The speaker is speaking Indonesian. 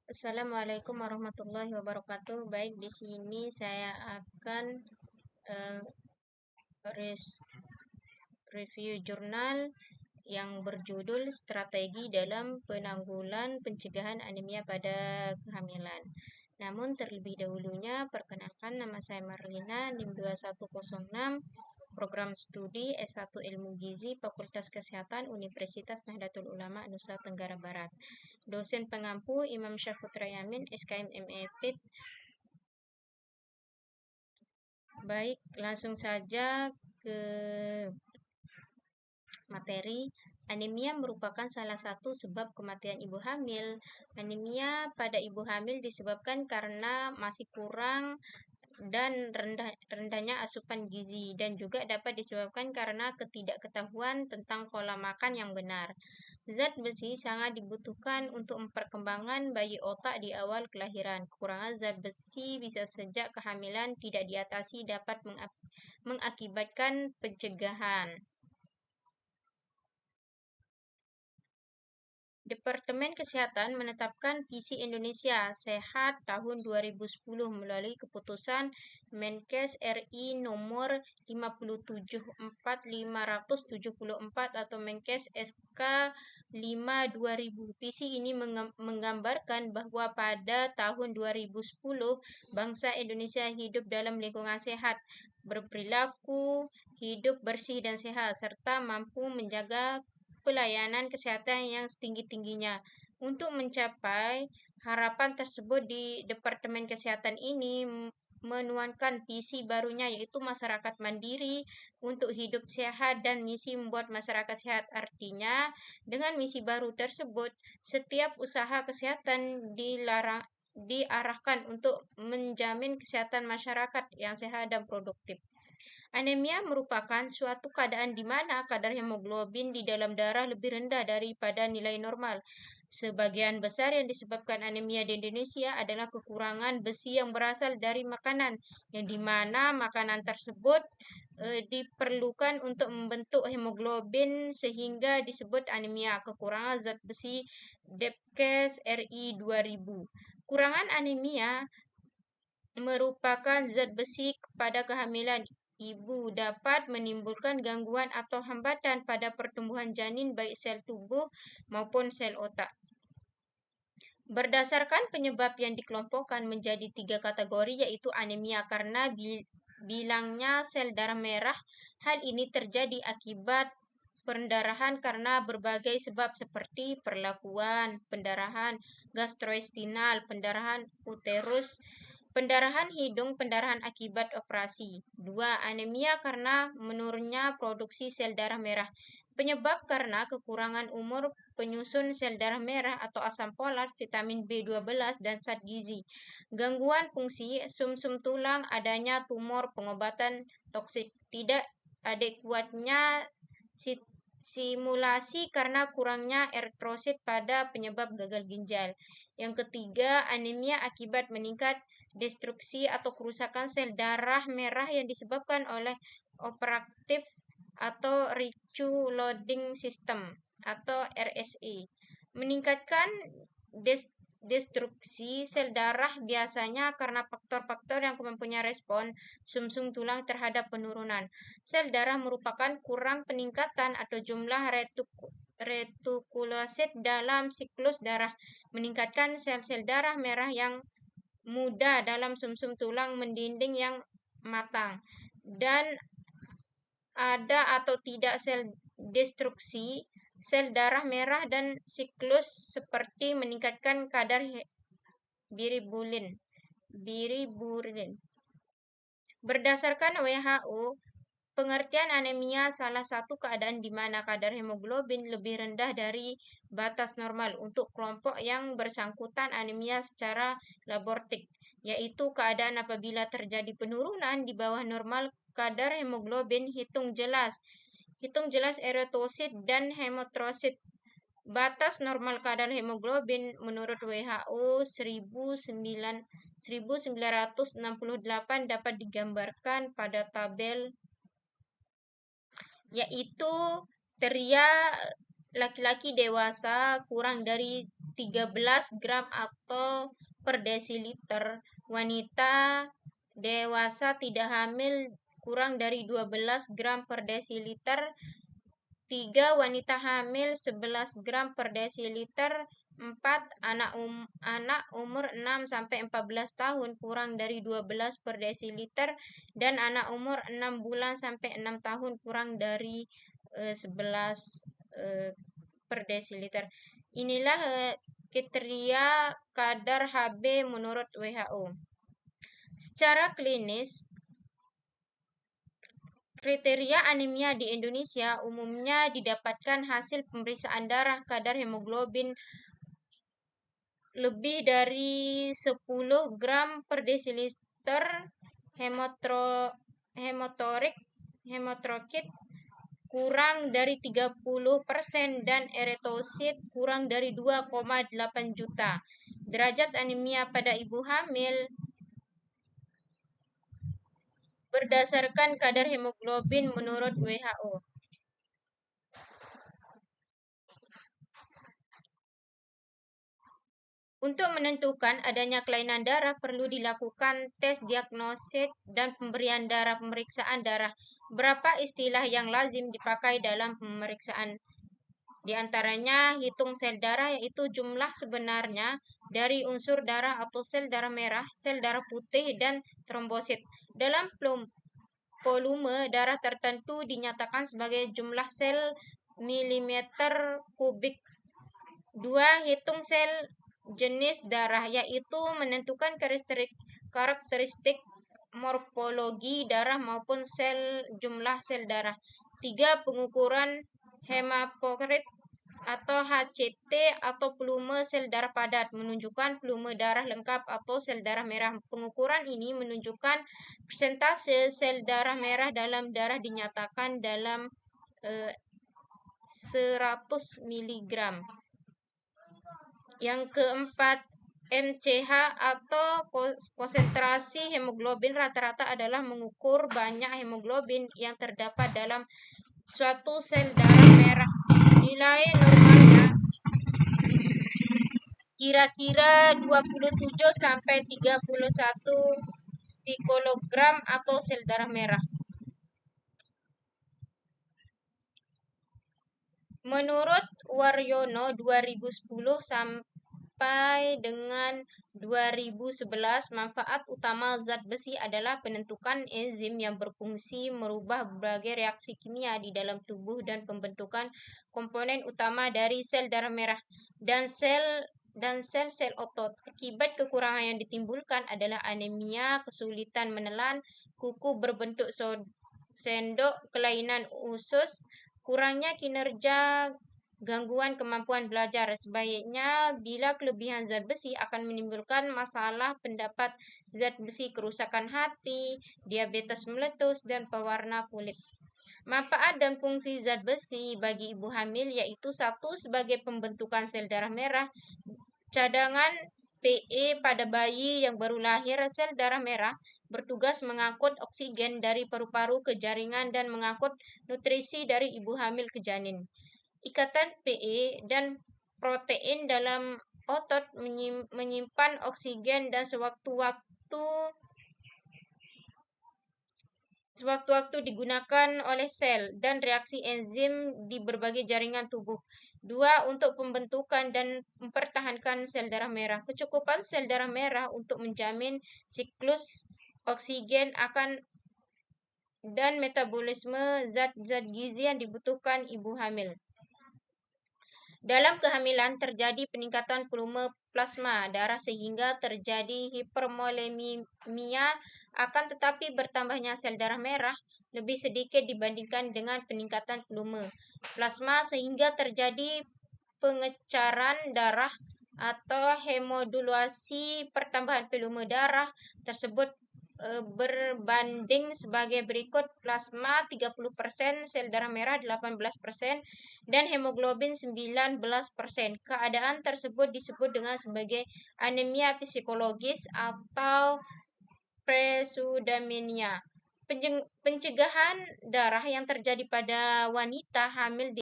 Assalamualaikum warahmatullahi wabarakatuh. Baik, di sini saya akan eh, review jurnal yang berjudul Strategi dalam Penanggulan Pencegahan Anemia pada Kehamilan. Namun terlebih dahulunya, perkenalkan, nama saya Marlina, NIM 2106, Program Studi S1 Ilmu Gizi, Fakultas Kesehatan, Universitas Nahdlatul Ulama, Nusa Tenggara Barat. Dosen pengampu Imam Syahputra Yamin, SKM MEPIT. Baik, langsung saja ke materi. Anemia merupakan salah satu sebab kematian ibu hamil. Anemia pada ibu hamil disebabkan karena masih kurang dan rendahnya asupan gizi, dan juga dapat disebabkan karena ketidaktahuan tentang pola makan yang benar. Zat besi sangat dibutuhkan untuk perkembangan bayi otak di awal kelahiran. Kekurangan zat besi bisa sejak kehamilan tidak diatasi dapat mengakibatkan pencegahan. Departemen Kesehatan menetapkan visi Indonesia Sehat tahun 2010 melalui keputusan Menkes RI nomor 574/574 atau Menkes SK 5/2000. Visi ini menggambarkan bahwa pada tahun 2010 bangsa Indonesia hidup dalam lingkungan sehat, berperilaku hidup bersih dan sehat, serta mampu menjaga pelayanan kesehatan yang setinggi-tingginya. Untuk mencapai harapan tersebut, di Departemen Kesehatan ini menuangkan visi barunya, yaitu masyarakat mandiri untuk hidup sehat dan misi membuat masyarakat sehat. Artinya, dengan misi baru tersebut, setiap usaha kesehatan diarahkan untuk menjamin kesehatan masyarakat yang sehat dan produktif. Anemia merupakan suatu keadaan di mana kadar hemoglobin di dalam darah lebih rendah daripada nilai normal. Sebagian besar yang disebabkan anemia di Indonesia adalah kekurangan besi yang berasal dari makanan, yang di mana makanan tersebut diperlukan untuk membentuk hemoglobin sehingga disebut anemia. Kekurangan zat besi Depkes RI 2000. Kurangan anemia merupakan zat besi pada kehamilan ibu dapat menimbulkan gangguan atau hambatan pada pertumbuhan janin baik sel tubuh maupun sel otak. Berdasarkan penyebab yang dikelompokkan menjadi 3 kategori, yaitu anemia karena bilangnya sel darah merah. Hal ini terjadi akibat pendarahan karena berbagai sebab seperti perlakuan, pendarahan gastrointestinal, pendarahan uterus, pendarahan hidung, pendarahan akibat operasi. 2. Anemia karena menurunnya produksi sel darah merah. Penyebab karena kekurangan umur penyusun sel darah merah atau asam folat, vitamin B12, dan zat gizi. Gangguan fungsi sumsum tulang, adanya tumor, pengobatan toksik. Tidak adekuatnya simulasi karena kurangnya eritrosit pada penyebab gagal ginjal. Yang ketiga, anemia akibat meningkat destruksi atau kerusakan sel darah merah yang disebabkan oleh overactive atau retroloading system atau RSE. Meningkatkan destruksi sel darah biasanya karena faktor-faktor yang mempunyai respon sumsum tulang terhadap penurunan sel darah merupakan kurang peningkatan atau jumlah retikulosit dalam siklus darah, meningkatkan sel-sel darah merah yang muda dalam sumsum tulang mendinding yang matang, dan ada atau tidak sel destruksi sel darah merah dan siklus seperti meningkatkan kadar bilirubin. Berdasarkan WHO, pengertian anemia salah satu keadaan di mana kadar hemoglobin lebih rendah dari batas normal. Untuk kelompok yang bersangkutan anemia secara laboratik, yaitu keadaan apabila terjadi penurunan di bawah normal kadar hemoglobin. Hitung jelas eritosit dan hemotrosit. Batas normal kadar hemoglobin menurut WHO 1968 dapat digambarkan pada tabel, yaitu tria laki-laki dewasa kurang dari 13 gram atau per desiliter. Wanita dewasa tidak hamil kurang dari 12 gram per desiliter. 3. Wanita hamil 11 gram per desiliter. 4. Anak umur 6-14 tahun kurang dari 12 per desiliter, dan anak umur 6 bulan sampai 6 tahun kurang dari 11 per desiliter. Inilah kriteria kadar Hb menurut WHO. Secara klinis, kriteria anemia di Indonesia umumnya didapatkan hasil pemeriksaan darah kadar hemoglobin lebih dari 10 gram per desiliter, hemotrosit kurang dari 30% dan eritosit kurang dari 2,8 juta. Derajat anemia pada ibu hamil berdasarkan kadar hemoglobin menurut WHO. Untuk menentukan adanya kelainan darah, perlu dilakukan tes diagnostik dan pemberian darah pemeriksaan darah. Berapa istilah yang lazim dipakai dalam pemeriksaan? Di antaranya, hitung sel darah, yaitu jumlah sebenarnya dari unsur darah atau sel darah merah, sel darah putih, dan trombosit. Dalam volume darah tertentu dinyatakan sebagai jumlah sel milimeter kubik. 2. Hitung sel jenis darah, yaitu menentukan karakteristik morfologi darah maupun jumlah sel darah. 3. Pengukuran hematopoietik atau HCT atau volume sel darah padat, menunjukkan volume darah lengkap atau sel darah merah. Pengukuran ini menunjukkan persentase sel darah merah dalam darah dinyatakan dalam 100 mg. Yang keempat, MCH atau konsentrasi hemoglobin rata-rata adalah mengukur banyak hemoglobin yang terdapat dalam suatu sel darah merah. Nilai normalnya kira-kira 27 sampai 31 pikogram atau sel darah merah. Menurut Waryono 2010 sampai dengan 2011, manfaat utama zat besi adalah penentukan enzim yang berfungsi merubah berbagai reaksi kimia di dalam tubuh dan pembentukan komponen utama dari sel darah merah dan sel-sel otot. Akibat kekurangan yang ditimbulkan adalah anemia, kesulitan menelan, kuku berbentuk sendok, kelainan usus, kurangnya kinerja, gangguan kemampuan belajar. Sebaiknya, bila kelebihan zat besi akan menimbulkan masalah pendapat zat besi, kerusakan hati, diabetes meletus, dan pewarna kulit. Manfaat dan fungsi zat besi bagi ibu hamil yaitu: 1. Sebagai pembentukan sel darah merah, cadangan PE pada bayi yang baru lahir. Sel darah merah bertugas mengangkut oksigen dari paru-paru ke jaringan dan mengangkut nutrisi dari ibu hamil ke janin. Ikatan PE dan protein dalam otot menyimpan oksigen dan sewaktu-waktu digunakan oleh sel dan reaksi enzim di berbagai jaringan tubuh. 2. Untuk pembentukan dan mempertahankan sel darah merah. Kecukupan sel darah merah untuk menjamin siklus oksigen dan metabolisme zat-zat gizi yang dibutuhkan ibu hamil. Dalam kehamilan terjadi peningkatan volume plasma darah sehingga terjadi hipermolemia, akan tetapi bertambahnya sel darah merah lebih sedikit dibandingkan dengan peningkatan volume plasma sehingga terjadi pengecaran darah atau hemodulasi. Pertambahan volume darah tersebut berbanding sebagai berikut: plasma 30%, sel darah merah 18%, dan hemoglobin 19%. Keadaan tersebut disebut dengan sebagai anemia psikologis atau presudamenia. Pencegahan darah yang terjadi pada wanita hamil